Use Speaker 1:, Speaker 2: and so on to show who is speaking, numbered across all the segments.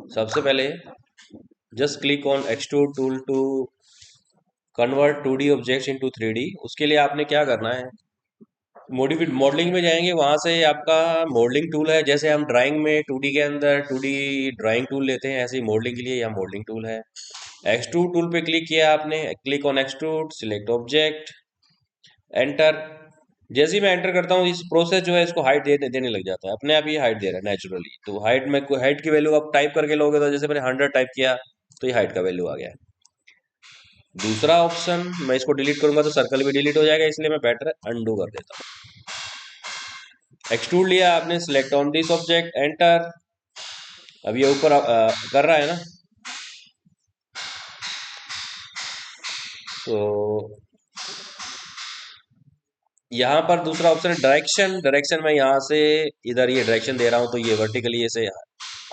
Speaker 1: सबसे पहले just click on extrude tool to convert 2D objects into 3D। उसके लिए आपने क्या करना है, मॉडिफिड मॉडलिंग में जाएंगे, वहां से आपका मॉडलिंग टूल है। जैसे हम ड्राइंग में 2D के अंदर 2D ड्राइंग टूल लेते हैं, ऐसे ही मॉडलिंग के लिए यहाँ मॉडलिंग टूल है। एक्सट्रूड टूल पे क्लिक किया आपने, click on extrude, select object, enter. जैसे ही मैं एंटर करता हूँ, इस प्रोसेस जो है इसको हाइट देने लग जाता है, अपने आप ही हाइट दे रहा है नेचुरली। तो हाइट में हाइट की वैल्यू आप टाइप करके लोगे, तो जैसे मैंने 100 टाइप किया तो ये हाइट का वैल्यू आ गया। दूसरा ऑप्शन, मैं इसको डिलीट करूंगा तो सर्कल भी डिलीट हो जाएगा, इसलिए मैं बेटर अंडू कर देता हूँ। एक्सट्रूड लिया आपने, select on this object, enter. अब ये ऊपर कर रहा है ना, तो यहाँ पर दूसरा ऑप्शन है डायरेक्शन। डायरेक्शन में यहाँ से इधर ये डायरेक्शन दे रहा हूँ, तो ये वर्टिकली ऐसे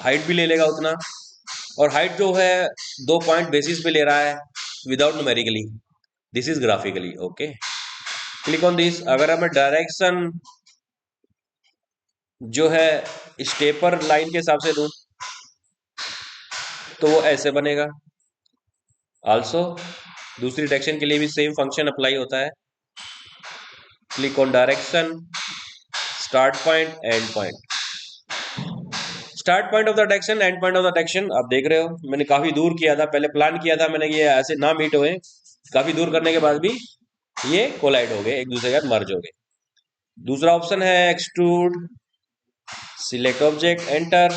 Speaker 1: हाइट भी ले लेगा उतना। और हाइट जो है 2 पॉइंट बेसिस पे ले रहा है, without numerically, this is graphically okay. Click on this. अगर मैं डायरेक्शन जो है स्टेपर लाइन के हिसाब से दूं, तो वो ऐसे बनेगा। आल्सो दूसरी डायरेक्शन के लिए भी सेम फंक्शन अप्लाई होता है। Click on direction, start point, and point. Start point of the direction, and point of the direction आप देख रहे हो, मैंने काफी दूर किया था, पहले प्लान किया था मैंने, ये ऐसे ना मीट हुए, काफी दूर करने के बाद भी ये कोलाइड हो गए, एक दूसरे के साथ मर्ज हो गए। दूसरा ऑप्शन है extrude, select object, enter,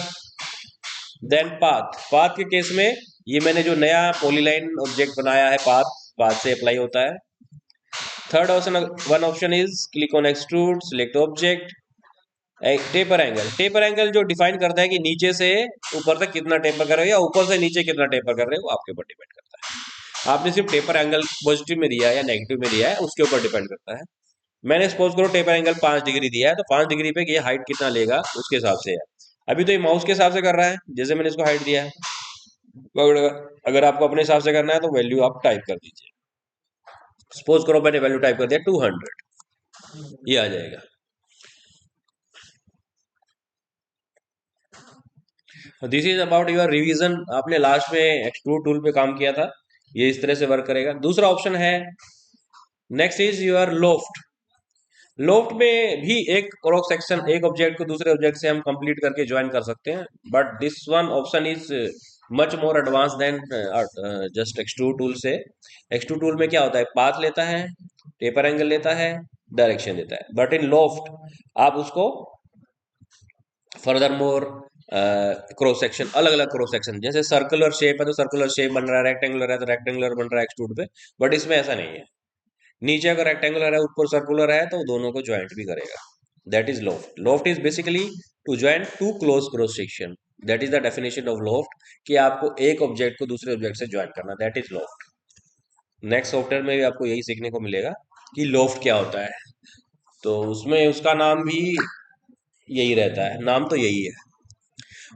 Speaker 1: then path. Path के केस में ये मैंने जो नया पॉलीलाइन ऑब्जेक्ट बनाया है, पाथ, पाथ से अप्लाई होता है। Third option, one option is click on extrude, select object, taper angle. Taper angle जो डिफाइन करता है कि नीचे से ऊपर तक कितना टेपर कर रहे हो, या ऊपर से नीचे कितना टेपर कर रहे हो, आपके ऊपर डिपेंड करता है। आपने सिर्फ टेपर एंगल पॉजिटिव में दिया है या नेगेटिव में दिया है, उसके ऊपर डिपेंड करता है। मैंने सपोज करो टेपर एंगल 5 डिग्री दिया है, तो 5 डिग्री पे ये हाइट कितना लेगा उसके हिसाब से है। अभी तो ये माउस के हिसाब से कर रहा है, जैसे मैंने इसको हाइट दिया है। अगर अगर आपको अपने हिसाब से करना है तो वैल्यू आप टाइप कर दीजिए। सपोज करो मैंने वैल्यू टाइप कर दिया 200, ये आ जाएगा। This is about your revision. आपने लास्ट में एक्सट्रूड टूल पे काम किया था, ये इस तरह से वर्क करेगा। दूसरा ऑप्शन है, next is your loft. Loft में भी एक क्रॉस सेक्शन, एक ऑब्जेक्ट को दूसरे ऑब्जेक्ट से हम कंप्लीट करके ज्वाइन कर सकते हैं, but this one option is much more advance than just extrude tool से। एक्सट्रूड टूल में क्या होता है, पाथ लेता है, टेपर एंगल लेता है, डायरेक्शन देता है, बट इन लोफ्ट आप उसको फर्दर मोर क्रॉस सेक्शन, अलग अलग क्रॉस सेक्शन, जैसे सर्कुलर शेप है तो सर्कुलर शेप बन रहा है, रेक्टेंगुलर है तो रेक्टेंगुलर बन रहा है एक्सट्रूड पे। बट इसमें ऐसा नहीं है, नीचे अगर रेक्टेंगुलर है ऊपर सर्कुलर है तो दोनों को ज्वाइंट भी करेगा। That is loft. Loft is basically to join to close cross section. That is the definition of loft, कि आपको एक ऑब्जेक्ट को दूसरे ऑब्जेक्ट से ज्वाइन करना, that is loft. Next software में भी आपको यही सीखने को मिलेगा कि लोफ्ट क्या होता है, तो उसमें उसका नाम भी यही रहता है, नाम तो यही है।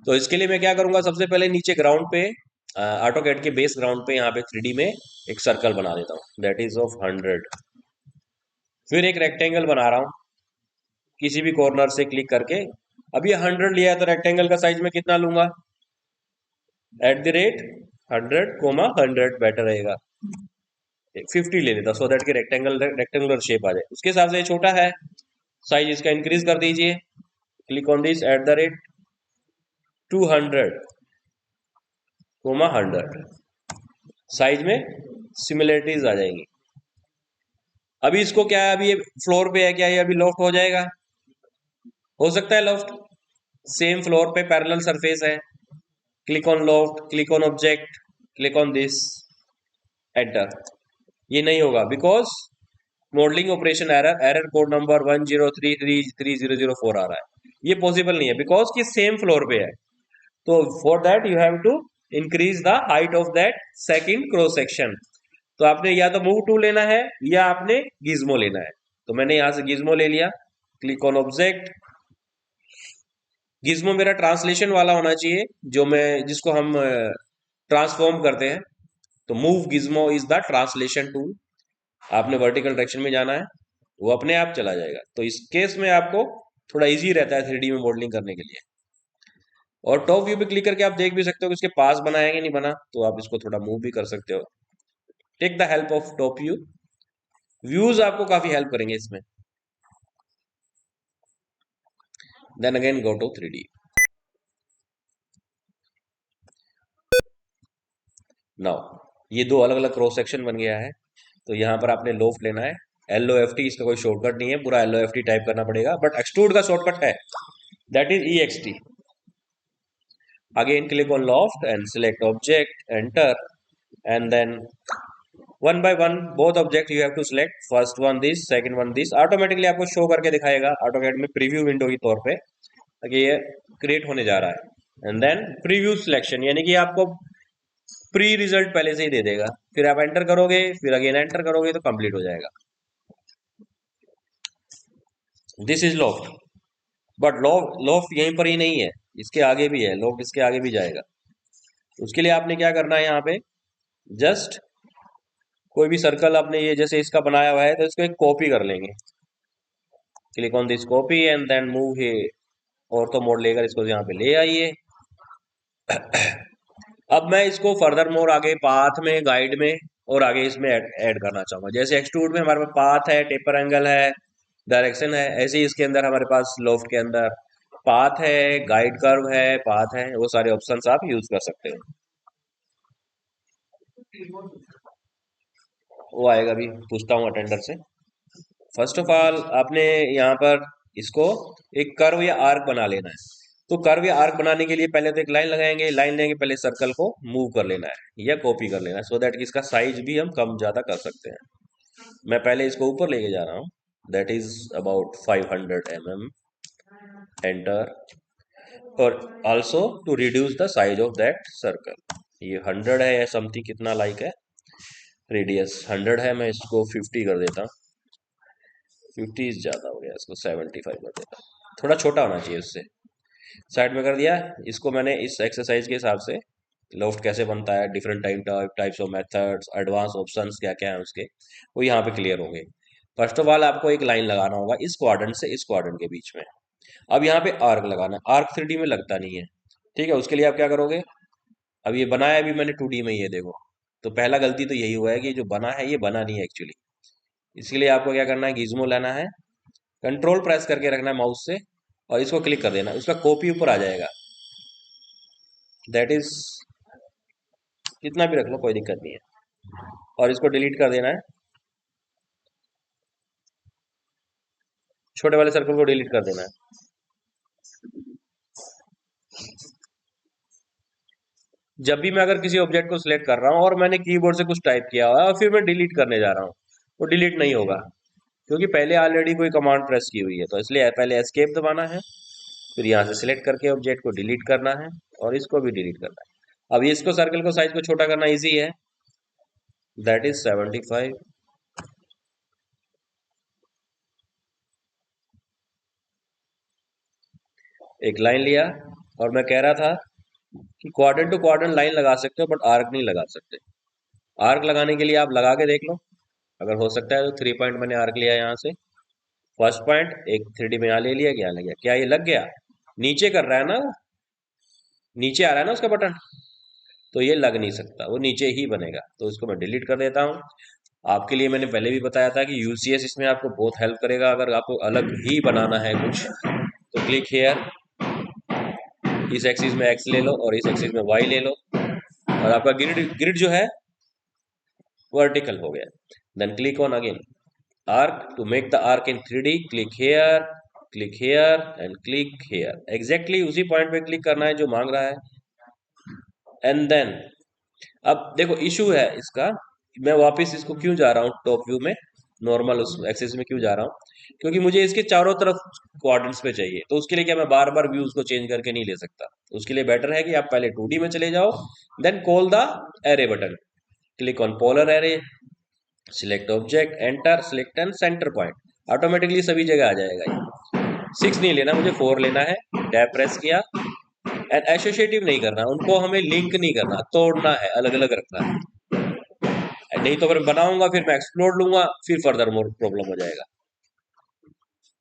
Speaker 1: तो इसके लिए मैं क्या करूंगा, सबसे पहले नीचे ग्राउंड पे, ऑटो कैड के बेस ग्राउंड पे यहाँ पे 3D में एक सर्कल बना देता हूँ, दैट इज ऑफ 100। फिर एक रेक्टेंगल बना रहा हूँ, किसी भी कॉर्नर से क्लिक करके। अब ये 100 लिया है तो रेक्टेंगल का साइज में कितना लूंगा, @100, 100 बेटर रहेगा। 50 ले लेता, सो दैट कि रेक्टेंगुलर शेप आ जाए। उसके हिसाब से ये छोटा है, साइज इसका इंक्रीज कर दीजिए। क्लिक ऑन दिस, @200, 100 साइज में सिमिलरिटीज आ जाएंगी। अभी इसको क्या है, अभी ये फ्लोर पे है, क्या ये अभी लॉफ्ट हो जाएगा, हो सकता है लॉफ्ट। सेम फ्लोर पे पैरेलल सरफेस है, click on loft, click on object, click on this, enter. ये नहीं होगा because modelling operation error, error code number 103333004 आ रहा है। ये पॉसिबल नहीं है बिकॉज कि सेम फ्लोर पे है। तो for that you have to increase the height of that second cross section. तो आपने या तो मूव टू लेना है या आपने गिज्मो लेना है। तो मैंने यहां से गिज्मो ले लिया, क्लिक ऑन ऑब्जेक्ट। गिज्मो मेरा ट्रांसलेशन वाला होना चाहिए, जो मैं जिसको हम ट्रांसफॉर्म करते हैं। तो move Gizmo is the translation tool. आपने वर्टिकल डायरेक्शन में जाना है, वो अपने आप चला जाएगा। तो इस केस में आपको थोड़ा इजी रहता है 3D में मॉडलिंग करने के लिए। और टॉप व्यू पे क्लिक करके आप देख भी सकते हो कि उसके पास बना है कि नहीं बना, तो आप इसको थोड़ा मूव भी कर सकते हो। Take the help of top view, views आपको काफी हेल्प करेंगे इसमें। Then again go to 3D। Now ये दो अलग अलग क्रॉस सेक्शन बन गया है। तो यहाँ पर आपने लोफ्ट लेना है, LOFT, इसका कोई शॉर्टकट नहीं है, पूरा LOFT टाइप करना पड़ेगा, बट एक्सट्रूड का शॉर्टकट है, that is EXT। Again click on loft and select object, enter, and then one by one both object you have to select, first one this, second one this, automatically आपको show करके दिखाएगा AutoCAD में preview window के तौर पे कि ये create होने जा रहा है। एंड देन प्रीव्यू सिलेक्शन, यानी कि आपको प्री रिजल्ट पहले से ही दे देगा, फिर आप एंटर करोगे, फिर अगेन एंटर करोगे तो कंप्लीट हो जाएगा। This is loft, but loft यहीं पर ही नहीं है, इसके आगे भी है लॉफ्ट, इसके आगे भी जाएगा। उसके लिए आपने क्या करना है, यहाँ पे जस्ट कोई भी सर्कल आपने ये जैसे इसका बनाया हुआ है तो इसको एक कॉपी कर लेंगे, click on this copy and then move हे, और तो मोड लेकर इसको यहाँ पे ले आइए। अब मैं इसको फर्दर मोर आगे पाथ में, गाइड में और आगे इसमें ऐड करना चाहूंगा। जैसे एक्सट्रूड में हमारे पास पाथ है, टेपर एंगल है, डायरेक्शन है, ऐसे ही इसके अंदर हमारे पास लॉफ्ट के अंदर पाथ है, गाइड कर्व है, पाथ है, वो सारे ऑप्शंस आप यूज कर सकते हो। वो आएगा, भी पूछता हूँ अटेंडर से। फर्स्ट ऑफ ऑल आपने यहाँ पर इसको एक कर्व या आर्क बना लेना है। तो कर्व या आर्क बनाने के लिए पहले तो एक लाइन लगाएंगे, लाइन लेंगे, पहले सर्कल को मूव कर लेना है या कॉपी कर लेना है, सो दैट इसका साइज भी हम कम ज्यादा कर सकते हैं। मैं पहले इसको ऊपर लेके जा रहा हूँ, that is about 500 mm, enter. और also to reduce the size of that circle, ये 100 है या समथिंग कितना लाइक है, रेडियस 100 है, मैं इसको 50 कर देता हूँ, 50 ज्यादा हो गया, इसको 75 कर देता हूँ, थोड़ा छोटा होना चाहिए उससे। साइड में कर दिया। इसको मैंने इस एक्सरसाइज के हिसाब से लोफ्ट कैसे बनता है, different types of methods, advance options क्या क्या है उसके, वो यहाँ पे क्लियर होंगे। फर्स्ट ऑफ ऑल आपको एक लाइन लगाना होगा इस क्वाड्रेंट से इस क्वाड्रेंट के बीच में। अब यहाँ पे आर्क लगाना है, आर्क 3D में लगता नहीं है, ठीक है। उसके लिए आप क्या करोगे, अब ये बनाया अभी मैंने 2D में, ये देखो, तो पहला गलती तो यही हुआ है कि जो बना है ये बना नहीं है एक्चुअली। इसके लिए आपको क्या करना है, गीजमो लेना है, कंट्रोल प्रेस करके रखना है माउस से, और इसको क्लिक कर देना, उसका कॉपी ऊपर आ जाएगा, दैट इज, कितना भी रख लो कोई दिक्कत नहीं है, और इसको डिलीट कर देना है, छोटे वाले सर्कल को डिलीट कर देना है। जब भी मैं अगर किसी ऑब्जेक्ट को सिलेक्ट कर रहा हूं और मैंने कीबोर्ड से कुछ टाइप किया हुआ है और फिर मैं डिलीट करने जा रहा हूं, वो डिलीट नहीं होगा, क्योंकि पहले ऑलरेडी कोई कमांड प्रेस की हुई है। तो इसलिए पहले एस्केप दबाना है, फिर यहाँ से सिलेक्ट करके ऑब्जेक्ट को डिलीट करना है, और इसको भी डिलीट करना है। अब इसको सर्कल को साइज को छोटा करना इजी है, दैट इज 75। एक लाइन लिया, और मैं कह रहा था कि क्वाड्रेंट टू क्वाड्रेंट लाइन लगा सकते हो, बट आर्क नहीं लगा सकते। आर्क लगाने के लिए आप लगा के देख लो, अगर हो सकता है तो 3 पॉइंट मैंने आर्क लिया यहाँ से, फर्स्ट पॉइंट एक 3D में यहाँ ले लिया, क्या लग गया, क्या ये लग गया, नीचे कर रहा है ना, नीचे आ रहा है ना उसका बटन, तो ये लग नहीं सकता, वो नीचे ही बनेगा। तो इसको मैं डिलीट कर देता हूँ। आपके लिए मैंने पहले भी बताया था कि यूसीएस इसमें आपको बहुत हेल्प करेगा, अगर आपको अलग ही बनाना है कुछ, तो क्लिक हेयर, इस एक्सिस में एक्स ले लो और इस एक्सिस में वाई ले लो, और आपका ग्रिड ग्रिड जो है वर्टिकल हो गया। Then click on again arc, to make the arc in 3D click here and click here, exactly उसी पॉइंट पे क्लिक करना है जो मांग रहा है। एंड देन अब देखो इशू है इसका, मैं वापस इसको क्यों जा रहा हूँ टॉप व्यू में, नॉर्मल उस एक्सिस में क्यों जा रहा हूँ, क्योंकि मुझे इसके चारों तरफ क्वाड्रेंट्स पे चाहिए। तो उसके लिए क्या, मैं बार बार व्यूज को चेंज करके नहीं ले सकता, उसके लिए बेटर है कि आप पहले 2D में चले जाओ, then call the array button, click on polar array, select object, enter, select and center point, automatically सभी जगह आ जाएगा। ये 6 नहीं लेना मुझे, 4 लेना है, टैब प्रेस किया, एंड एसोसिएटिव नहीं करना, उनको हमें लिंक नहीं करना, तोड़ना है, अलग अलग रखना है, नहीं तो अगर बनाऊंगा फिर मैं एक्सप्लोर लूंगा, फिर फर्दर मोर प्रॉब्लम हो जाएगा।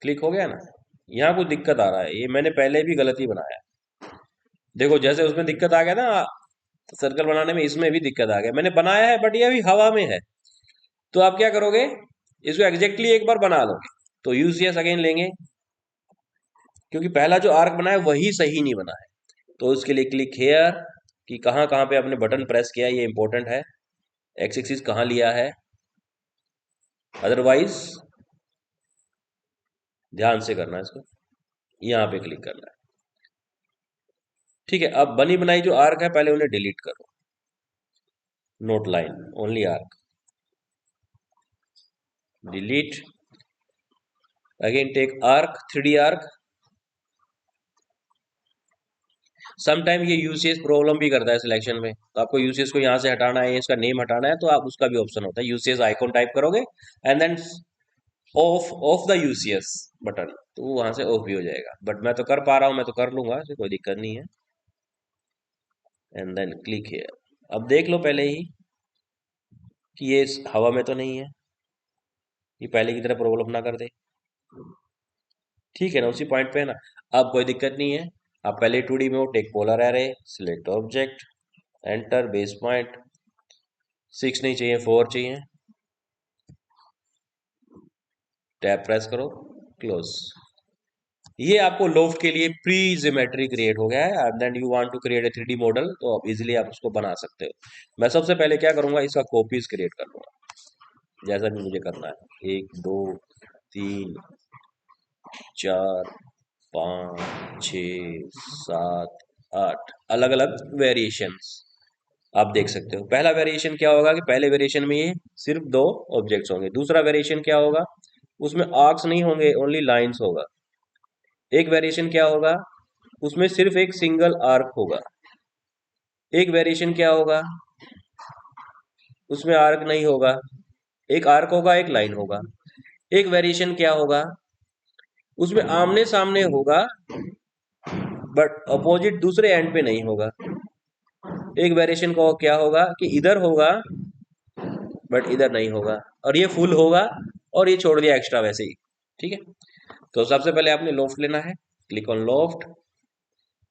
Speaker 1: क्लिक हो गया ना, यहाँ कुछ दिक्कत आ रहा है, ये मैंने पहले भी गलती बनाया, देखो जैसे उसमें दिक्कत आ गया ना सर्कल बनाने में, इसमें भी दिक्कत आ गया। मैंने बनाया है बट ये अभी हवा में है। तो आप क्या करोगे, इसको एग्जैक्टली एक बार बना लोगे। तो यूसीएस अगेन लेंगे, क्योंकि पहला जो आर्क बना है वही सही नहीं बना है। तो उसके लिए क्लिक हेयर कि कहाँ कहाँ पे आपने बटन प्रेस किया, ये इंपॉर्टेंट है। एक्स एक्सिस कहाँ लिया है, अदरवाइज ध्यान से करना है इसको, यहाँ पे क्लिक करना है। ठीक है, अब बनी बनाई जो आर्क है पहले उन्हें डिलीट करो, not line only arc, delete. Again take arc, 3D arc. Sometime ये यूसीएस प्रॉब्लम भी करता है सिलेक्शन में, तो आपको यूसीएस को यहाँ से हटाना है, इसका नेम हटाना है, तो आप उसका भी ऑप्शन होता है, यूसीएस आइकॉन टाइप करोगे and then off off the UCS button, तो वो वहां से ऑफ भी हो जाएगा। बट मैं तो कर पा रहा हूँ, मैं तो कर लूंगा, इससे कोई दिक्कत नहीं है। And then click here. अब देख लो पहले ही कि ये हवा में तो नहीं है, ये पहले की तरह प्रॉब्लम ना कर दे। ठीक है ना, उसी पॉइंट पे है ना। अब कोई दिक्कत नहीं है। आप पहले 2D में हो, take polar array, select object, enter base point, 6 नहीं चाहिए 4 चाहिए, टैब प्रेस करो, क्लोज। ये आपको लोफ्ट के लिए प्री जियोमेट्री क्रिएट हो गया है। And then you want to create a 3D model, तो अब इजीली आप उसको बना सकते हो। मैं सबसे पहले क्या करूंगा, इसका कॉपीज क्रिएट कर लूंगा, जैसा भी मुझे करना है। 1 2 3 4 5 6 7 8 अलग अलग वेरिएशंस आप देख सकते हो। पहला वेरिएशन क्या होगा कि पहले वेरिएशन में ये सिर्फ 2 ऑब्जेक्ट्स होंगे। दूसरा वेरिएशन क्या होगा, उसमें आर्क्स नहीं होंगे, ओनली लाइंस होगा। एक वेरिएशन क्या होगा, उसमें सिर्फ एक सिंगल आर्क होगा। एक वेरिएशन क्या होगा, उसमें आर्क नहीं होगा, एक आर्क होगा एक लाइन होगा। एक वेरिएशन क्या होगा, उसमें आमने सामने होगा बट अपोजिट दूसरे एंड पे नहीं होगा। एक वेरिएशन को क्या होगा कि इधर होगा बट इधर नहीं होगा, और ये फुल होगा और ये छोड़ दिया एक्स्ट्रा वैसे ही। ठीक है, तो सबसे पहले आपने लोफ्ट लेना है, click on loft,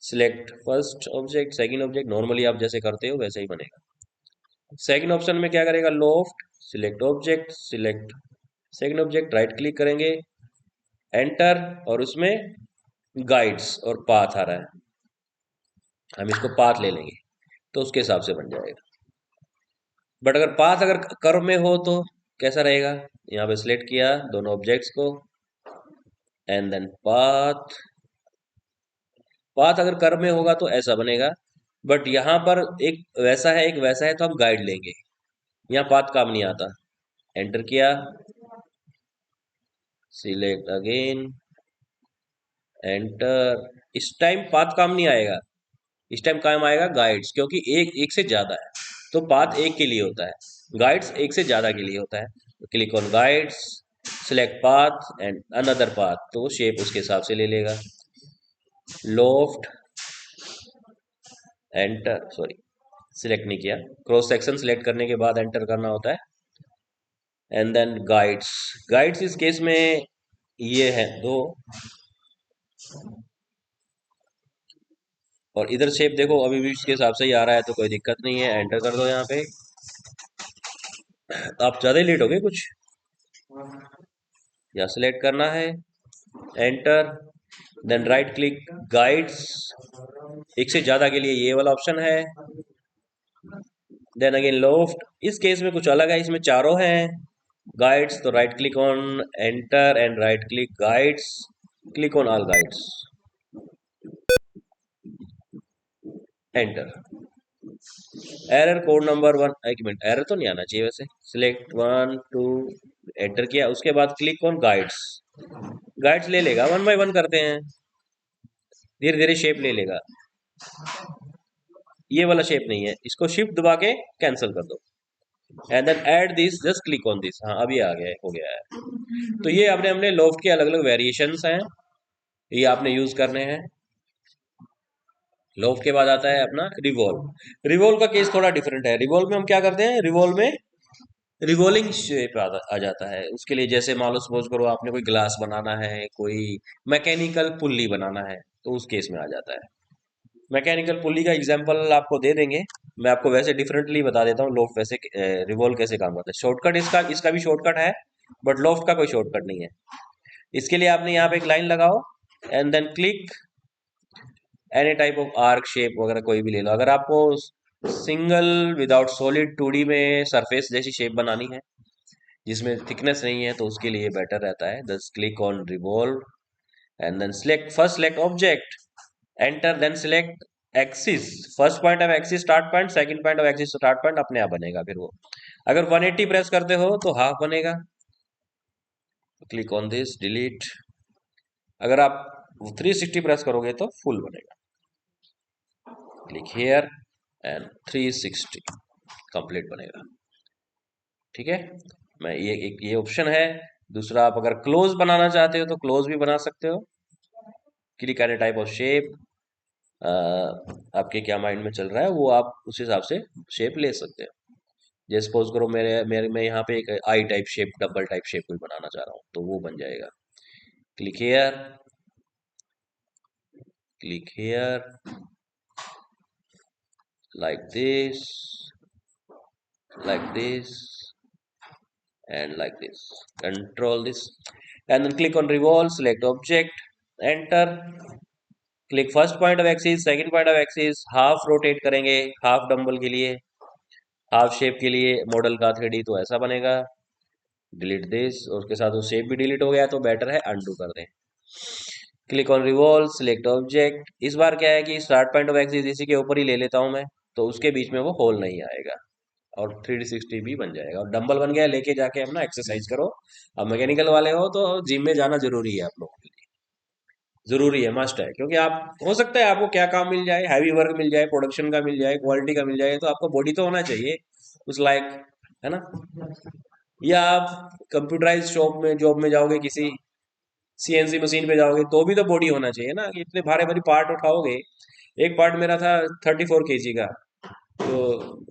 Speaker 1: select first object, second object, normally आप जैसे करते हो वैसे ही बनेगा। सेकंड ऑप्शन में क्या करेगा, loft, select object, select second object, right click करेंगे, एंटर, और उसमें गाइड्स और पाथ आ रहा है, हम इसको पाथ ले लेंगे, तो उसके हिसाब से बन जाएगा। बट अगर पाथ अगर कर्व में हो तो कैसा रहेगा, यहाँ पे सिलेक्ट किया दोनों ऑब्जेक्ट्स को, एंड देन पाथ। पाथ अगर कर्व में होगा तो ऐसा बनेगा, बट यहाँ पर एक वैसा है एक वैसा है, तो हम गाइड लेंगे, यहाँ पाथ काम नहीं आता। एंटर किया, सिलेक्ट अगेन, एंटर। इस टाइम पाथ काम नहीं आएगा, इस टाइम काम आएगा गाइड्स, क्योंकि एक एक से ज्यादा है, तो पाथ एक के लिए होता है, गाइड्स एक से ज्यादा के लिए होता है। तो click on guides, select path and another path, तो वो शेप उसके हिसाब से ले लेगा। लोफ्ट, एंटर, सॉरी सिलेक्ट नहीं किया, क्रॉस सेक्शन सिलेक्ट करने के बाद एंटर करना होता है। एंड देन गाइड्स, गाइड्स इस केस में ये है 2, और इधर शेप देखो अभी भी इसके हिसाब से ही आ रहा है, तो कोई दिक्कत नहीं है, एंटर कर दो यहाँ पे। आप ज्यादा ही लेट हो गए कुछ, या सिलेक्ट करना है, enter, then right click, guides, एक से ज्यादा के लिए ये वाला ऑप्शन है। देन अगेन लोफ्ट, इस केस में कुछ अलग है, इसमें चारों हैं गाइड्स, तो right click on enter and right click guides, click on all guides, enter. Error code number 1, एक मिनट, एरर तो नहीं आना चाहिए वैसे। सिलेक्ट 1 2, एंटर किया, उसके बाद क्लिक ऑन गाइड्स, गाइड्स ले लेगा, 1 बाय 1 करते हैं, धीरे धीरे शेप ले लेगा। ये वाला शेप नहीं है, इसको शिफ्ट दबा के कैंसिल कर दो, and then add this, just click on this. हाँ अभी आ गया है, हो गया है। तो ये आपने हमने लोफ्ट के अलग अलग वेरिएशंस हैं, ये आपने यूज करने हैं। लोफ्ट के बाद आता है अपना रिवॉल्व। रिवॉल्व का केस थोड़ा डिफरेंट है। रिवॉल्व में हम क्या करते हैं, रिवॉल्व में रिवॉल्विंग शेप आ जाता है। उसके लिए जैसे मान लो सपोज करो आपने कोई ग्लास बनाना है, कोई मैकेनिकल पुल्ली बनाना है, तो उस केस में आ जाता है। मैकेनिकल पुली का एग्जांपल आपको दे देंगे। मैं आपको वैसे डिफरेंटली बता देता हूँ लोफ्ट वैसे रिवॉल्व कैसे काम करता है। शॉर्टकट इसका इसका भी शॉर्टकट है, बट लोफ्ट का कोई शॉर्टकट नहीं है। इसके लिए आपने यहाँ पे एक लाइन लगाओ and then click any type of arc shape वगैरह कोई भी ले लो। अगर आपको सिंगल विदाउट सॉलिड 2D में सरफेस जैसी शेप बनानी है जिसमें थिकनेस नहीं है, तो उसके लिए बेटर रहता है just click on revolve and then select first select object, enter, then select axis. First point of axis start point, second point of axis start point अपने आप बनेगा। फिर वो अगर 180 प्रेस करते हो तो हाफ बनेगा। Click on this, delete. अगर आप 360 प्रेस करोगे तो फुल बनेगा। क्लिक हियर एंड 360 कंप्लीट बनेगा। ठीक है, मैं ये एक ये ऑप्शन है। दूसरा, आप अगर क्लोज बनाना चाहते हो तो क्लोज भी बना सकते हो। Click any type of shape, आपके क्या माइंड में चल रहा है वो आप उस हिसाब से शेप ले सकते हो। जैसे सपोज करो मेरे मेरे मैं यहाँ पे एक I type shape, double type shape कोई बनाना चाह रहा हूँ तो वो बन जाएगा। Click here, click here, like this, like this, and like this. Control this and then click on revolve, select object, enter, click first point of axis, second point of axis, half rotate करेंगे half dumbbell के लिए, half shape के लिए model का 3D तो ऐसा बनेगा। Delete this, और उसके साथ वो शेप भी डिलीट हो गया तो बेटर है अनडू कर दें। Click on revolve, select object. इस बार क्या है कि स्टार्ट पॉइंट ऑफ एक्सिस इसी के ऊपर ही ले लेता हूं मैं, तो उसके बीच में वो होल नहीं आएगा और 360 भी बन जाएगा और डंबल बन गया। लेके जाके अपना एक्सरसाइज करो। अब मैकेनिकल वाले हो तो जिम में जाना जरूरी है आप लोगों के लिए, जरूरी है, मस्ट है। क्योंकि आप हो सकता है आपको क्या काम मिल जाए, हैवी वर्क मिल जाए, प्रोडक्शन का मिल जाए, क्वालिटी का मिल जाए, तो आपको बॉडी तो होना चाहिए उस लायक, है ना। या आप कंप्यूटराइज शॉप में जॉब में जाओगे, किसी CNC मशीन पे जाओगे तो भी तो बॉडी होना चाहिए ना, कि इतने भारे भारी पार्ट उठाओगे। एक पार्ट मेरा था 34 kg का, तो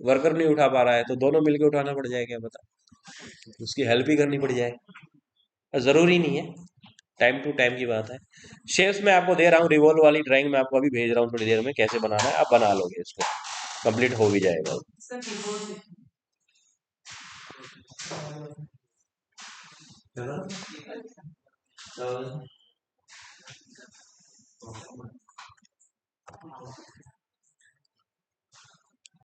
Speaker 1: वर्कर नहीं उठा पा रहा है तो दोनों मिलके उठाना पड़ जाए, क्या बता, उसकी हेल्प ही करनी पड़ जाए। जरूरी नहीं है, टाइम टू टाइम की बात है। शेप्स मैं आपको दे रहा हूँ, रिवॉल्व वाली ड्राइंग मैं आपको अभी भेज रहा हूँ थोड़ी देर में, कैसे बनाना है आप बना लोगे इसको, कंप्लीट हो भी जाएगा।